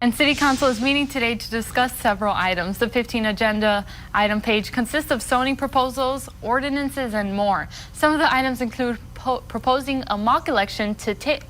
And City Council is meeting today to discuss several items. The 15 agenda item page consists of zoning proposals, ordinances, and more. Some of the items include proposing a mock election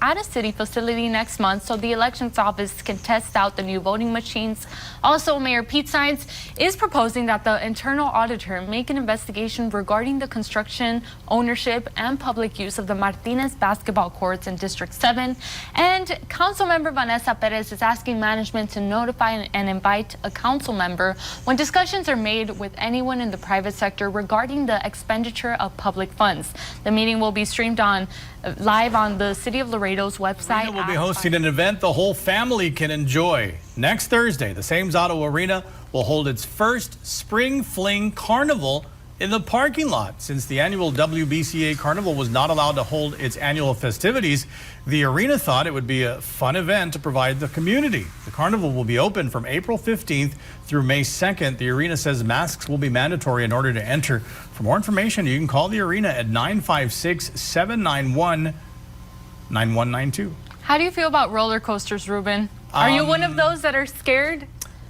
at a city facility next month so the elections office can test out the new voting machines. Also, Mayor Pete Science is proposing that the internal auditor make an investigation regarding the construction, ownership, and public use of the Martinez basketball courts in District 7. And Councilmember Vanessa Perez is asking management to notify and invite a council member when discussions are made with anyone in the private sector regarding the expenditure of public funds. The meeting will be streamed live on the City of Laredo's website. Arena will be hosting an event the whole family can enjoy. Next Thursday, the Sames Auto Arena will hold its first Spring Fling Carnival in the parking lot. Since the annual WBCA Carnival was not allowed to hold its annual festivities, the arena thought it would be a fun event to provide the community. The carnival will be open from April 15th through May 2nd. The arena says masks will be mandatory in order to enter. For more information, you can call the arena at 956-791-9192. How do you feel about roller coasters, Ruben? Are you one of those that are scared?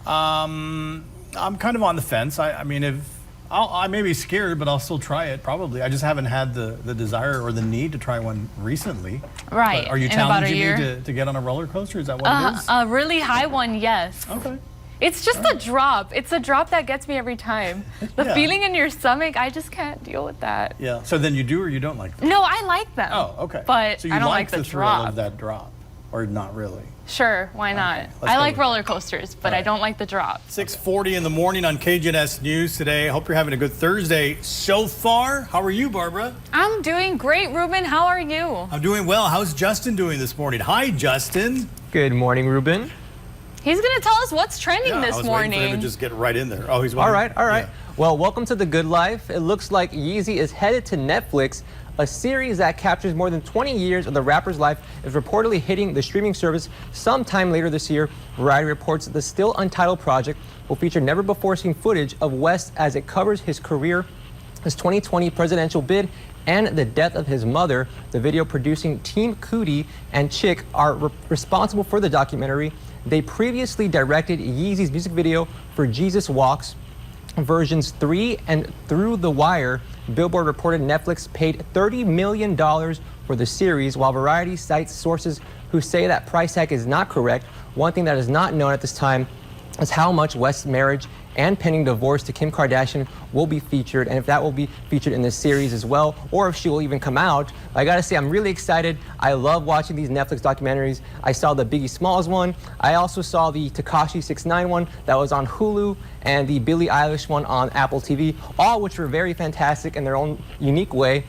I'm kind of on the fence. I mean, I may be scared, but I'll still try it, probably. I just haven't had the desire or the need to try one recently. Right. But are you challenging me to get on a roller coaster? Is that what it is? A really high one, yes. Okay. It's just a drop. It's a drop that gets me every time. The feeling in your stomach, I just can't deal with that. Yeah. So then you do or you don't like them? No, I like them. Oh, okay. But so you I don't like the thrill drop. of that drop, or not really? Sure, why not? I like roller coasters, but I don't like the drop. 6:40 in the morning on KGNS News today. Hope you're having a good Thursday so far. How are you, Barbara? I'm doing great, Ruben. How are you? I'm doing well. How's Justin doing this morning? Hi, Justin. Good morning, Ruben. He's going to tell us what's trending this morning. Waiting for him to just get right in there. Oh, he's all right. Yeah. Well, welcome to The Good Life. It looks like Yeezy is headed to Netflix. A series that captures more than 20 years of the rapper's life is reportedly hitting the streaming service sometime later this year. Variety reports the still untitled project will feature never-before-seen footage of West as it covers his career, his 2020 presidential bid, and the death of his mother. The video producing Team Cootie and Chick are responsible for the documentary. They previously directed Yeezy's music video for Jesus Walks, versions 3 and Through the Wire. Billboard reported Netflix paid $30 million for the series, while Variety cites sources who say that price tag is not correct. One thing that is not known at this time is how much West's marriage and pending divorce to Kim Kardashian will be featured, and if that will be featured in this series as well, or if she will even come out. I gotta say, I'm really excited. I love watching these Netflix documentaries. I saw the Biggie Smalls one. I also saw the Tekashi 6ix9ine one that was on Hulu, and the Billie Eilish one on Apple TV, all which were very fantastic in their own unique way.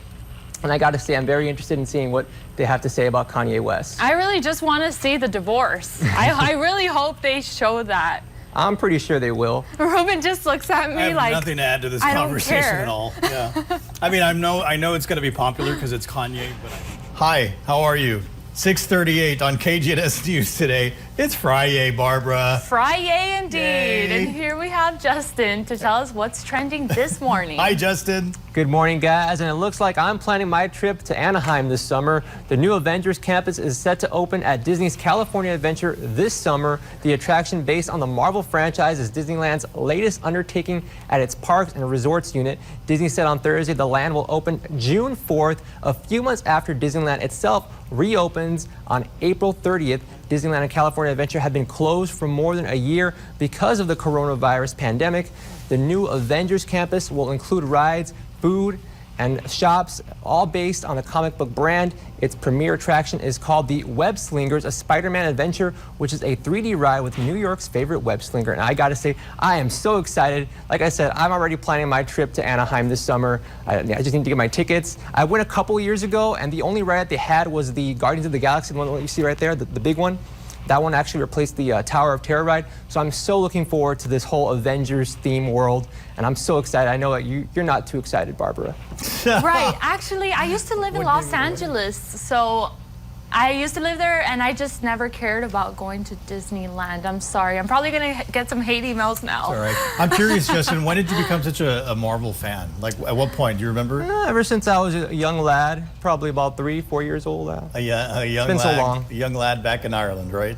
And I gotta say, I'm very interested in seeing what they have to say about Kanye West. I really just want to see the divorce. I really hope they show that. I'm pretty sure they will. Ruben just looks at me I have like, nothing to add to this I conversation don't care. at all. Yeah. I mean, I know it's going to be popular because it's Kanye. But hi, how are you? 6:38 on KGNS News today. It's Friday, Barbara. Friday indeed. Yay. And here we have Justin to tell us what's trending this morning. Hi, Justin. Good morning, guys, and it looks like I'm planning my trip to Anaheim this summer. The new Avengers campus is set to open at Disney's California Adventure this summer. The attraction, based on the Marvel franchise, is Disneyland's latest undertaking at its parks and resorts unit. Disney said on Thursday the land will open June 4th, a few months after Disneyland itself reopens on April 30th. Disneyland and California Adventure have been closed for more than a year because of the coronavirus pandemic. The new Avengers campus will include rides, food, and shops, all based on the comic book brand. Its premier attraction is called the Web Slingers, a Spider-Man adventure, which is a 3D ride with New York's favorite web slinger. And I gotta say, I am so excited. Like I said, I'm already planning my trip to Anaheim this summer. I just need to get my tickets. I went a couple years ago, and the only ride they had was the Guardians of the Galaxy, the one that you see right there, the big one. That one actually replaced the Tower of Terror ride. So I'm so looking forward to this whole Avengers theme world. And I'm so excited. I know that you're not too excited, Barbara. Right. Actually, I used to live in Los Angeles. So I used to live there, and I just never cared about going to Disneyland. I'm sorry. I'm probably going to get some hate emails now. All right. I'm curious, Justin, when did you become such a Marvel fan? Like, at what point? Do you remember? Ever since I was a young lad, probably about 3-4 years old. A young been lad, so long. A young lad back in Ireland, right?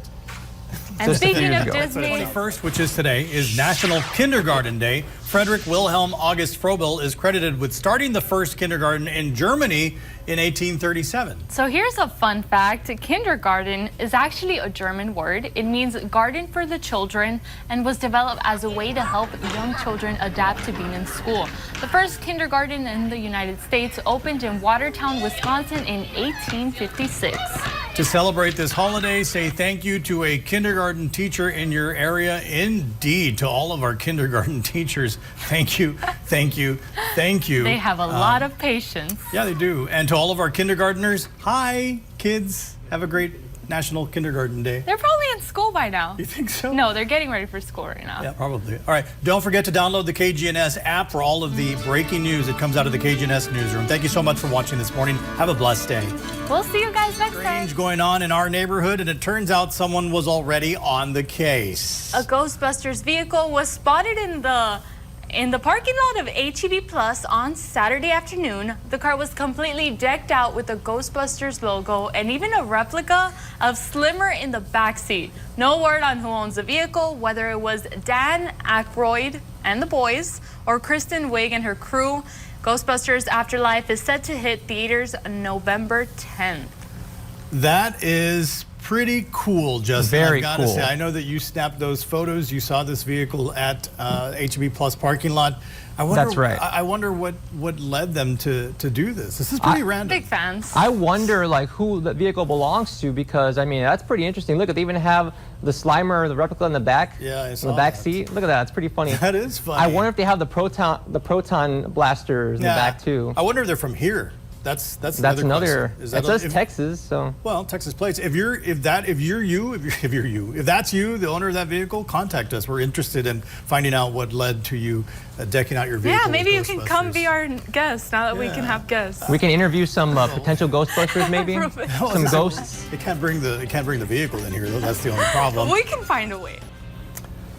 And Just a few speaking years of ago. Disney, 21st, which is today, is National Kindergarten Day. Frederick Wilhelm August Froebel is credited with starting the first kindergarten in Germany in 1837. so here's a fun fact. Kindergarten is actually a German word. It means garden for the children and was developed as a way to help young children adapt to being in school. The first kindergarten in the United States opened in Watertown, Wisconsin in 1856. To celebrate this holiday, say thank you to a kindergarten teacher in your area. Indeed, to all of our kindergarten teachers, thank you, thank you, thank you. They have a lot of patience. Yeah, they do. And to all of our kindergartners, hi, kids. Have a great National Kindergarten Day. They're probably in school by now. You think so? No, they're getting ready for school right now. Yeah, probably. All right. Don't forget to download the KGNS app for all of the breaking news that comes out of the KGNS newsroom. Thank you so much for watching this morning. Have a blessed day. We'll see you guys next time. Strange going on in our neighborhood, and it turns out someone was already on the case. A Ghostbusters vehicle was spotted in the parking lot of HEB Plus on Saturday afternoon. The car was completely decked out with the Ghostbusters logo and even a replica of Slimmer in the backseat. No word on who owns the vehicle, whether it was Dan Aykroyd and the boys or Kristen Wiig and her crew. Ghostbusters Afterlife is set to hit theaters November 10th. That is pretty cool, Justin. Very I've got to cool. say, I know that you snapped those photos. You saw this vehicle at HEB Plus parking lot. I wonder, That's right. I wonder what led them to do this. This is pretty random. Big fans. I wonder like who the vehicle belongs to, because I mean that's pretty interesting. Look, they even have the Slimer, the replica in the back. Yeah, I in saw the back that. seat. Look at that. It's pretty funny. That is funny. I wonder if they have the proton blasters in the back too. I wonder if they're from here. That's That's another. question. Is It says if- Texas, so. Well, Texas plates. If that's you, the owner of that vehicle, contact us. We're interested in finding out what led to you decking out your vehicle. Yeah, with maybe you can come Ghostbusters. be our guest now that we can Yeah. have guests. We can interview some potential Ghostbusters, maybe. Ruben. Some ghosts. They can't bring the vehicle in here though. That's the only problem. We can find a way.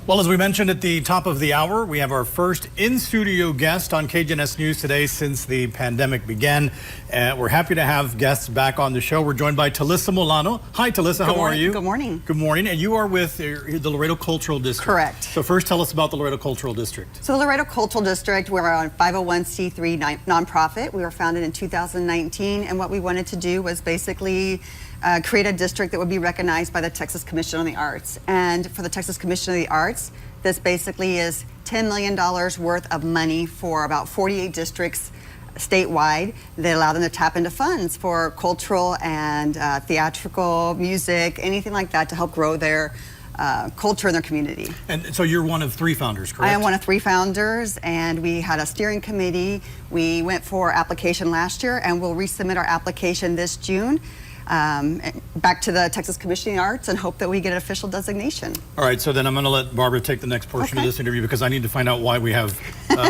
Well, as we mentioned at the top of the hour, we have our first in-studio guest on KGNS News today since the pandemic began. We're happy to have guests back on the show. We're joined by Talissa Molano. Hi, Talissa. How are you? Good morning. Good morning. And you are with the Laredo Cultural District. Correct. So first, tell us about the Laredo Cultural District. So the Laredo Cultural District, we're a 501c3 nonprofit. We were founded in 2019, and what we wanted to do was basically create a district that would be recognized by the Texas Commission on the Arts. And for the Texas Commission on the Arts, this basically is $10 million worth of money for about 48 districts statewide that allow them to tap into funds for cultural and theatrical, music, anything like that to help grow their culture in their community. And so you're one of three founders, correct? I am one of three founders, and we had a steering committee. We went for application last year, and we'll resubmit our application this June back to the Texas Commission on the Arts and hope that we get an official designation. All right, so then I'm going to let Barbara take the next portion of Okay. this interview because I need to find out why we have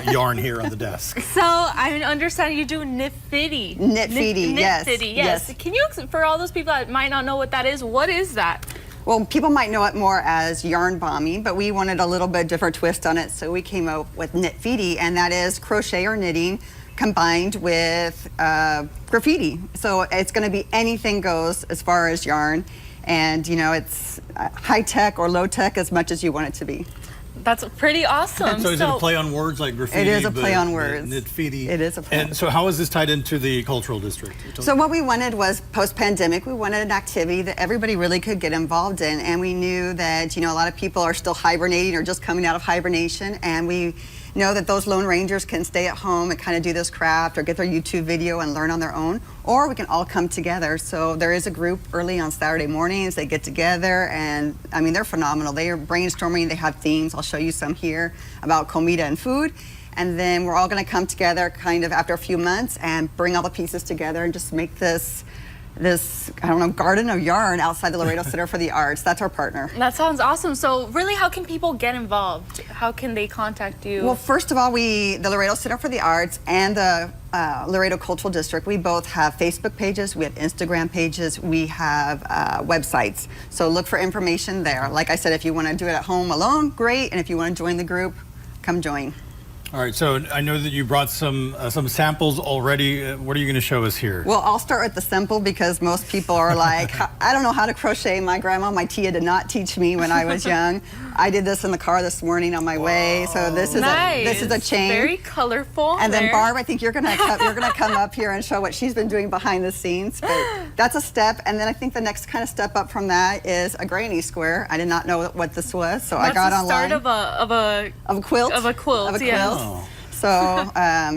yarn here on the desk. So I understand you do knit-fitty. Knit-fitty, yes, Knit-fitty, yes. yes. Can you, for all those people that might not know what that is, what is that? Well, people might know it more as yarn bombing, but we wanted a little bit different twist on it, so we came up with knit-fitty, and that is crochet or knitting combined with graffiti. So it's going to be anything goes as far as yarn, and you know, it's high tech or low tech as much as you want it to be. That's pretty awesome. So is it a play on words like graffiti? It is a play on but words. Knit-fitty? It is a play on And so how is this tied into the cultural district? So what we wanted was post-pandemic, we wanted an activity that everybody really could get involved in, and we knew that, you know, a lot of people are still hibernating or just coming out of hibernation, and we know that those Lone Rangers can stay at home and kind of do this craft or get their YouTube video and learn on their own, or we can all come together. So there is a group early on Saturday mornings, they get together, and I mean, they're phenomenal. They are brainstorming, they have themes, I'll show you some here about comida and food. And then we're all going to come together kind of after a few months and bring all the pieces together and just make this, I don't know, garden of yarn outside the Laredo Center for the Arts. That's our partner. That sounds awesome. So really, how can people get involved? How can they contact you? Well, first of all, the Laredo Center for the Arts and the Laredo Cultural District, we both have Facebook pages, we have Instagram pages, we have websites. So look for information there. Like I said, if you want to do it at home alone, great. And if you want to join the group, come join. All right, so I know that you brought some samples already. What are you going to show us here? Well, I'll start with the simple because most people are like, I don't know how to crochet. My grandma, my tia did not teach me when I was young. I did this in the car this morning on my way. So this is a chain. Very colorful. And then Barb, I think you're gonna come up here and show what she's been doing behind the scenes. But that's a step. And then I think the next kind of step up from that is a granny square. I did not know what this was, so I got online. That's the start of a quilt. Of a quilt. Yes. Oh. So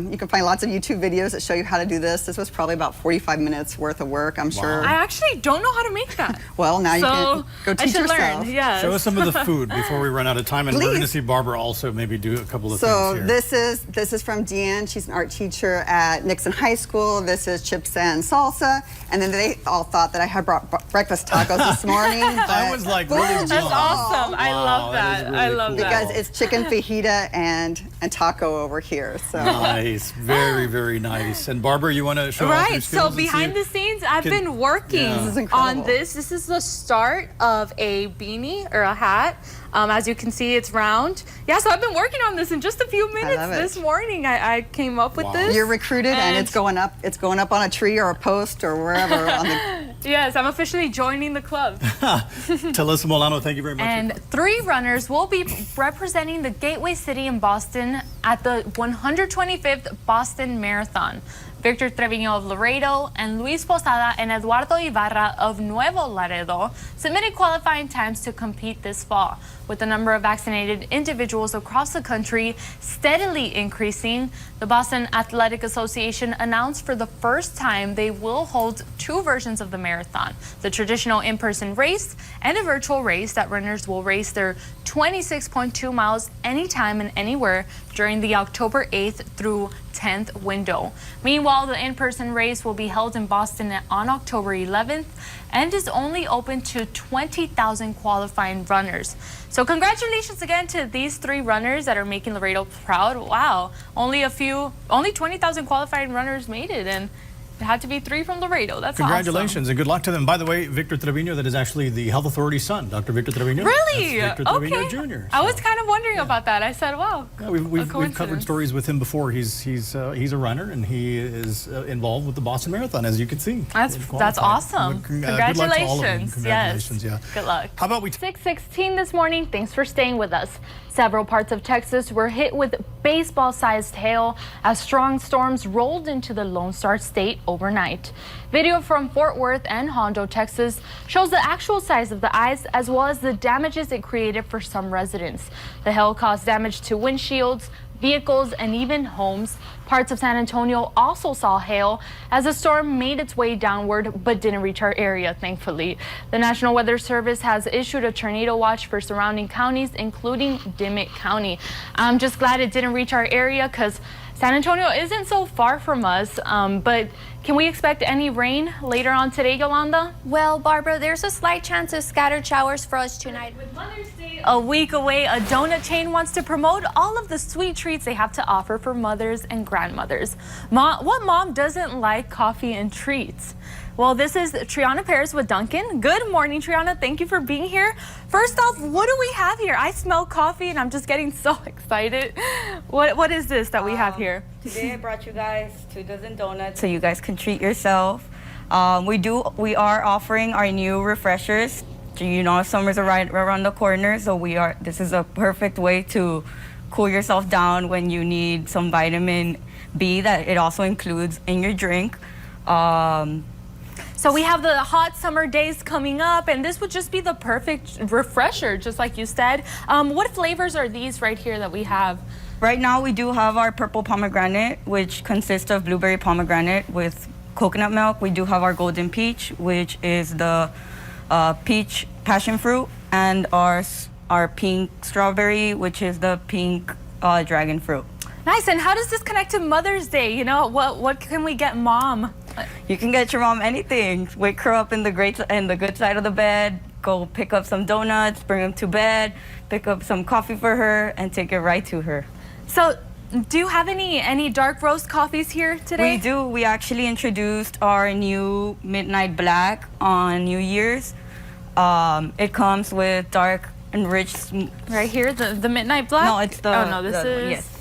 you can find lots of YouTube videos that show you how to do this. This was probably about 45 minutes worth of work, I'm sure. I actually don't know how to make that. Well, now you can go teach I should yourself. learn, yes. Show us some of the food before we run out of time, and we're going to see Barbara also maybe do a couple of things here. So this is from Deanne. She's an art teacher at Nixon High School. This is chips and salsa. And then they all thought that I had brought breakfast tacos this morning. I was like, really That's awesome. I love that. Really I love cool. that. Because it's chicken fajita and taco over here. So. Nice, very, very nice. And Barbara, you want to show off your Right, skills so and see behind the if- scenes, I've been working This is incredible. on this. This is the start of a beanie or a hat. As you can see, it's round. Yeah, so I've been working on this in just a few minutes love it. this morning. I came up with Wow. this. You're recruited and it's going up. It's going up on a tree or a post or wherever. On the... Yes, I'm officially joining the club. Talissa Molano, thank you very much. And 3 runners will be representing the Gateway City in Boston at the 125th Boston Marathon. Victor Treviño of Laredo and Luis Posada and Eduardo Ibarra of Nuevo Laredo submitted qualifying times to compete this fall. With the number of vaccinated individuals across the country steadily increasing, the Boston Athletic Association announced for the first time they will hold 2 versions of the marathon, the traditional in-person race and a virtual race that runners will race their 26.2 miles anytime and anywhere during the October 8th through 10th window. Meanwhile, the in-person race will be held in Boston on October 11th and is only open to 20,000 qualifying runners. So congratulations again to these 3 runners that are making Laredo proud. Wow, only 20,000 qualifying runners made it, and it had to be 3 from Laredo. That's Congratulations awesome. and good luck to them. By the way, Victor Treviño, that is actually the health authority's son, Dr. Victor Treviño. Really? That's Victor Treviño Jr. I was kind of wondering about that. I said, wow. Yeah, we've covered stories with him before. He's a runner and he is involved with the Boston Marathon, as you can see. That's awesome. Good luck to all of them. Congratulations. Congratulations. Yes. Yeah. Good luck. How about we? 6:16 this morning. Thanks for staying with us. Several parts of Texas were hit with baseball-sized hail as strong storms rolled into the Lone Star State overnight. Video from Fort Worth and Hondo, Texas shows the actual size of the ice as well as the damages it created for some residents. The hail caused damage to windshields, vehicles, and even homes. Parts of San Antonio also saw hail as the storm made its way downward but didn't reach our area, thankfully. The National Weather Service has issued a tornado watch for surrounding counties, including Dimmitt County. I'm just glad it didn't reach our area because San Antonio isn't so far from us, but can we expect any rain later on today, Yolanda? Well, Barbara, there's a slight chance of scattered showers for us tonight. With Mother's Day a week away, a donut chain wants to promote all of the sweet treats they have to offer for mothers and grandmothers. What mom doesn't like coffee and treats? Well, this is Triana Perez with Duncan. Good morning, Triana. Thank you for being here. First off, what do we have here? I smell coffee and I'm just getting so excited. What is this that we have here? Today I brought you guys 2 dozen donuts so you guys can treat yourself. We are offering our new refreshers. You know, summer's right around the corner, so this is a perfect way to cool yourself down when you need some vitamin B that it also includes in your drink. So we have the hot summer days coming up, and this would just be the perfect refresher, just like you said. What flavors are these right here that we have? Right now we do have our purple pomegranate, which consists of blueberry pomegranate with coconut milk. We do have our golden peach, which is the peach passion fruit, and our pink strawberry, which is the pink dragon fruit. Nice. And how does this connect to Mother's Day? You know, what can we get mom? You can get your mom anything. Wake her up in the good side of the bed. Go pick up some donuts, bring them to bed, pick up some coffee for her, and take it right to her. So, do you have any dark roast coffees here today? We do. We actually introduced our new Midnight Black on New Year's. It comes with dark and rich. Right here, the Midnight Black? No, it's the. Oh no, this is. Yes.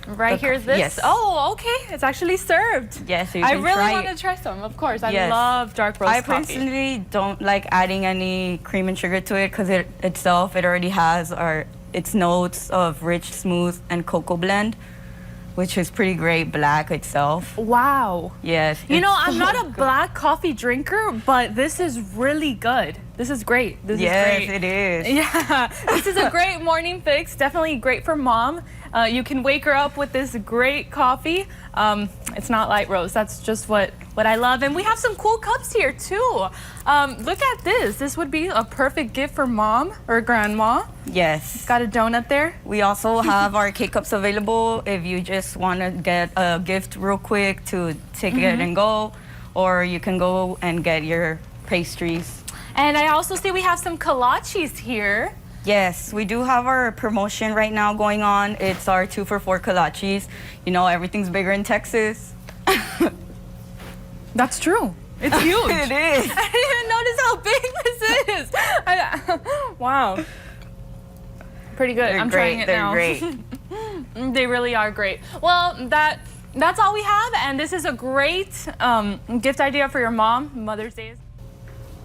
Right here's this. Yes. Oh, okay. It's actually served. Yes, so you I can really try want it. to try some. Of course, I Yes. love dark roast I coffee. personally don't like adding any cream and sugar to it because it already has its notes of rich, smooth, and cocoa blend, which is pretty great black itself. Wow. Yes. You know, it's I'm so not a good. black coffee drinker, but this is really good. This is great. This Yes, is great. it is. Yeah, this is a great morning fix. Definitely great for mom. You can wake her up with this great coffee. It's not light roast. That's just what I love. And we have some cool cups here too. Look at this. This would be a perfect gift for mom or grandma. Yes. Got a donut there. We also have our K-Cups available if you just want to get a gift real quick to take it and go, or you can go and get your pastries. And I also see we have some kolaches here. Yes, we do have our promotion right now going on. It's our 2 for $4 kolaches. You know, everything's bigger in Texas. That's true. It's huge. It is. I didn't even notice how big this is. Wow. Pretty good. They're I'm great. trying it They're now. great. They really are great. Well, that's all we have, and this is a great gift idea for your mom. Mother's Day.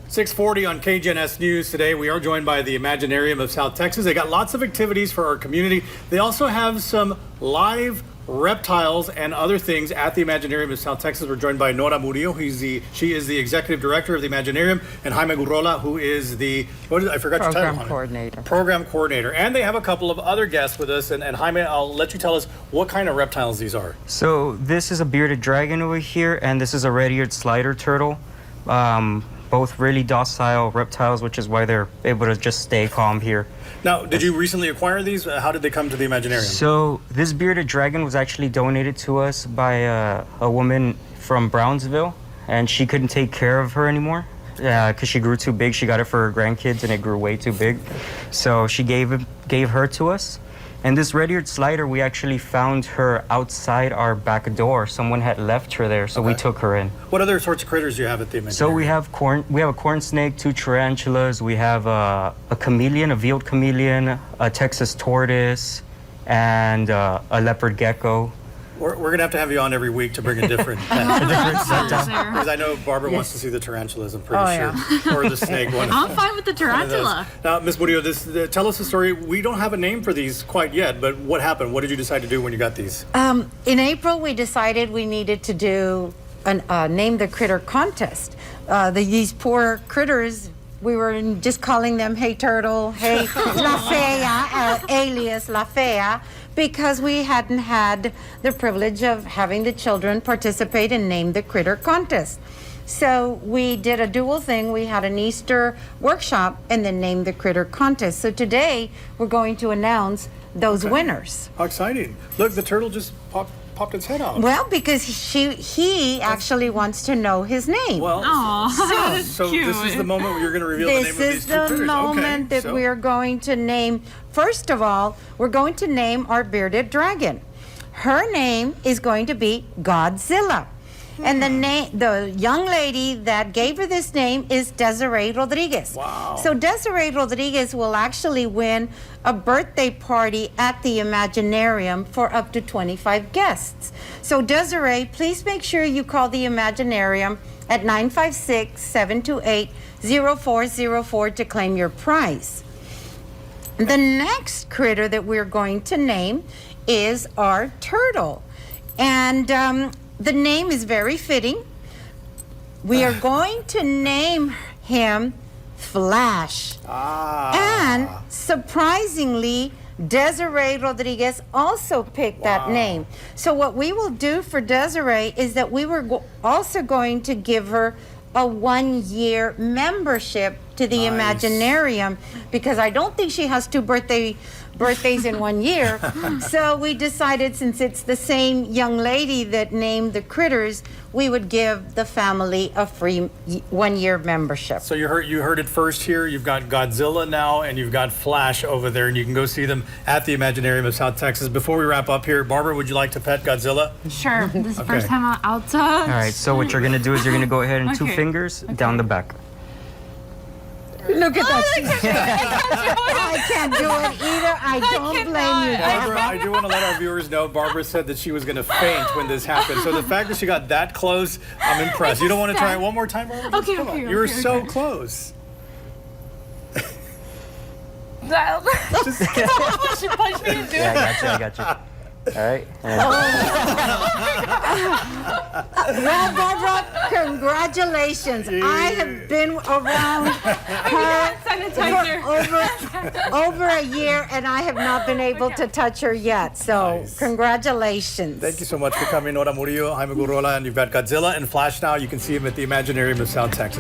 6:40 on KGNS News today. We are joined by the Imaginaurium of South Texas. They got lots of activities for our community. They also have some live reptiles and other things at the Imaginaurium of South Texas. We're joined by Nora Murillo. She is the executive director of the Imaginaurium, and Jaime Gurrola, who is the I forgot your title. Program coordinator. Program coordinator. And they have a couple of other guests with us. And Jaime, I'll let you tell us what kind of reptiles these are. So this is a bearded dragon over here, and this is a red-eared slider turtle. Both really docile reptiles, which is why they're able to just stay calm here. Now, did you recently acquire these? How did they come to the Imaginaurium? So this bearded dragon was actually donated to us by a woman from Brownsville, and she couldn't take care of her anymore because she grew too big. She got it for her grandkids, and it grew way too big. So she gave her to us. And this red-eared slider, we actually found her outside our back door. Someone had left her there, so we took her in. What other sorts of critters do you have at the Imaginaurium? So we have a corn snake, 2 tarantulas, we have a chameleon, a veiled chameleon, a Texas tortoise, and a leopard gecko. We're going to have you on every week to bring a different because I know Barbara wants to see the tarantulas, I'm pretty sure. Or the snake one. I'm fine with the tarantula. Now, Ms. Murillo, tell us the story. We don't have a name for these quite yet, but what happened? What did you decide to do when you got these? In April, we decided we needed to do a Name the Critter contest. These poor critters, we were just calling them Hey Turtle, Hey La Fea, alias La Fea, because we hadn't had the privilege of having the children participate in Name the Critter contest. So we did a dual thing. We had an Easter workshop and then Name the Critter contest. So today we're going to announce those winners. How exciting. Look, the turtle just popped its head out. Well, because he actually wants to know his name. Well, so this is the moment where you're going to reveal the name of This these is two critters. the moment that we're going to name. First of all, we're going to name our bearded dragon. Her name is going to be Godzilla. And the young lady that gave her this name is Desiree Rodriguez. Wow. So Desiree Rodriguez will actually win a birthday party at the Imaginaurium for up to 25 guests. So Desiree, please make sure you call the Imaginaurium at 956-728-0404 to claim your prize. The next critter that we're going to name is our turtle. And the name is very fitting. We are going to name him Flash. And surprisingly, Desiree Rodriguez also picked that name. So what we will do for Desiree is that we were also going to give her a 1-year membership to the Imaginaurium, because I don't think she has 2 birthdays in 1 year. So we decided, since it's the same young lady that named the critters, we would give the family a free 1-year membership. So you heard it first here. You've got Godzilla now, and you've got Flash over there, and you can go see them at the Imaginaurium of South Texas. Before we wrap up here, Barbara, would you like to pet Godzilla? Sure. This is the first time I'll touch. All right, so what you're going to do is you're going to go ahead and 2 fingers down the back. Look at that. I can't do it either. I don't blame you. Barbara, I do want to let our viewers know, Barbara said that she was going to faint when this happened. So the fact that she got that close, I'm impressed. You don't want to try it one more time, Barbara? Okay, Come on. okay, You were okay, so okay. close. She punched me into Yeah, I got you. All right. And Well, Barbara, congratulations. I have been around her for over a year, and I have not been able to touch her yet. So, Nice. congratulations. Thank you so much for coming, Nora Murillo, Jaime Gurrola, and you've got Godzilla and Flash now. You can see him at the Imaginaurium of South Texas.